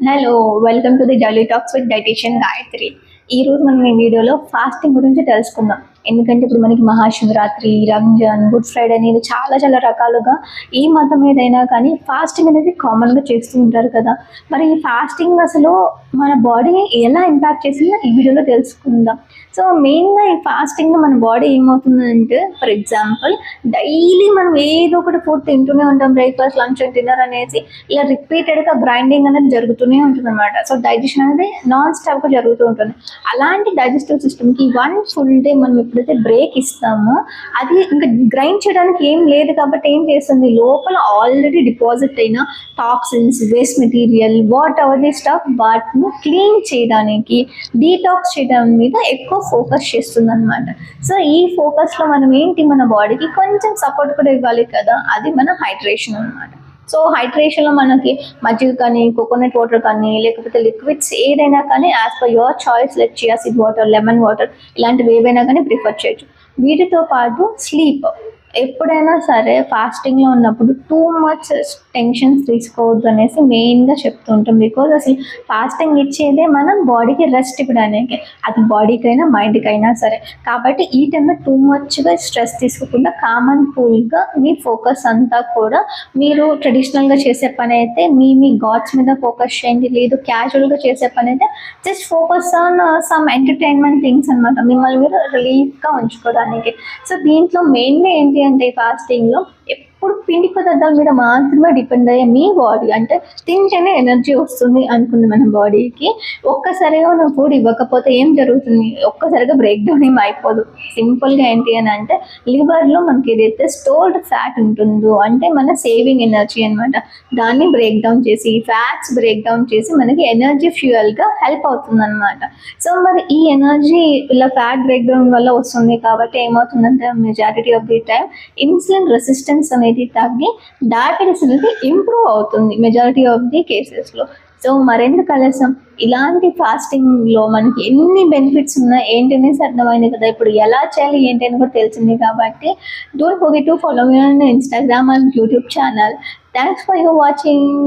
Hello, welcome to the daily talks with dietitian Gayatri. ఈ రోజు మనం ఈ వీడియోలో ఫాస్టింగ్ గురించి తెలుసుకుందాం. ఎందుకంటే ఇప్పుడు మనకి మహాశివరాత్రి, రంజాన్, గుడ్ ఫ్రైడే అనేది చాలా చాలా రకాలుగా ఏ మతం ఏదైనా కానీ ఫాస్టింగ్ అనేది కామన్గా చేస్తూ ఉంటారు కదా. మరి ఈ ఫాస్టింగ్ అసలు మన బాడీని ఎలా ఇంపాక్ట్ చేసిందో ఈ వీడియోలో తెలుసుకుందాం. సో మెయిన్గా ఈ ఫాస్టింగ్ మన బాడీ ఏమవుతుందంటే, ఫర్ ఎగ్జాంపుల్ డైలీ మనం ఏదో ఒకటి ఫుడ్ తింటూనే ఉంటాం, బ్రేక్ఫాస్ట్, లంచ్, డిన్నర్ అనేసి ఇలా రిపీటెడ్గా గ్రైండింగ్ అనేది జరుగుతూనే ఉంటుంది అనమాట. సో డైజెషన్ అనేది నాన్ స్టాప్గా జరుగుతూ ఉంటుంది. అలాంటి డైజెస్టివ్ సిస్టమ్కి వన్ ఫుల్ డే మనం ఎప్పుడైతే బ్రేక్ ఇస్తామో అది ఇంకా గ్రైండ్ చేయడానికి ఏం లేదు కాబట్టి ఏం చేస్తుంది, లోపల ఆల్రెడీ డిపాజిట్ అయిన toxins, waste material, what ever the stuff వాటిని క్లీన్ చేయడానికి, డీటాక్స్ చేయడం మీద ఎక్కువ ఫోకస్ చేస్తుంది అనమాట. సో ఈ ఫోకస్లో మనం ఏంటి, మన బాడీకి కొంచెం సపోర్ట్ కూడా ఇవ్వాలి కదా, అది మన హైడ్రేషన్ అనమాట. సో హైడ్రేషన్లో మనకి మజ్జిగ కానీ, కోకోనట్ వాటర్ కానీ, లేకపోతే లిక్విడ్స్ ఏదైనా కానీ as per your choice, like chia seed water, lemon water, ఇలాంటివి ఏవైనా కానీ ప్రిఫర్ చేయొచ్చు. వీటితో పాటు స్లీప్. ఎప్పుడైనా సరే ఫాస్టింగ్లో ఉన్నప్పుడు టూ మచ్ టెన్షన్స్ తీసుకోవద్దు అనేసి మెయిన్గా చెప్తూ ఉంటాం. బికాజ్ అసలు ఫాస్టింగ్ ఇచ్చేదే మనం బాడీకి రెస్ట్ ఇవ్వడానికి, అది బాడీకైనా మైండ్కైనా సరే. కాబట్టి ఈ టైంలో టూ మచ్గా స్ట్రెస్ తీసుకోకుండా కామ్ అండ్ కూల్గా మీ ఫోకస్ అంతా కూడా మీరు ట్రెడిషనల్గా చేసే పని అయితే మీ గాడ్స్ మీద ఫోకస్ చేయండి. లేదు క్యాజువల్గా చేసే పని అయితే just focus on some entertainment things అనమాట, మిమ్మల్ని మీరు రిలీఫ్గా ఉంచుకోవడానికి. సో దీంట్లో మెయిన్గా ఏంటి అంటే, ఫాస్టింగ్లో ఎప్పుడు పిండి పదార్థాల మీద మాత్రమే డిపెండ్ అయ్యే మీ బాడీ, అంటే తింటేనే ఎనర్జీ వస్తుంది అనుకుంది మన బాడీకి. ఒక్కసారిగా మనం ఫుడ్ ఇవ్వకపోతే ఏం జరుగుతుంది, ఒక్కసారిగా బ్రేక్ డౌన్ ఏం అయిపోదు. సింపుల్గా ఏంటి అని అంటే, లివర్లో మనకి ఏదైతే స్టోర్డ్ ఫ్యాట్ ఉంటుందో, అంటే మన సేవింగ్ ఎనర్జీ అనమాట, దాన్ని బ్రేక్ డౌన్ చేసి, ఫ్యాట్స్ బ్రేక్ డౌన్ చేసి మనకి ఎనర్జీ ఫ్యూయల్గా హెల్ప్ అవుతుంది అనమాట. సో మరి ఈ ఎనర్జీ ఇలా ఫ్యాట్ బ్రేక్ డౌన్ వల్ల వస్తుంది కాబట్టి ఏమవుతుందంటే, majority of the time insulin resistance అనేది తగ్గి డయాబెటీస్ అనేది ఇంప్రూవ్ అవుతుంది మెజారిటీ ఆఫ్ ది కేసెస్లో. సో మరెందుకు ఆలస్యం, ఇలాంటి ఫాస్టింగ్లో మనకి ఎన్ని బెనిఫిట్స్ ఉన్నాయి ఏంటి అనేసి అర్థమైంది కదా. ఇప్పుడు ఎలా చేయాలి ఏంటి అని కూడా తెలిసింది కాబట్టి don't forget to follow me on Instagram and YouTube channel. Thanks for your watching.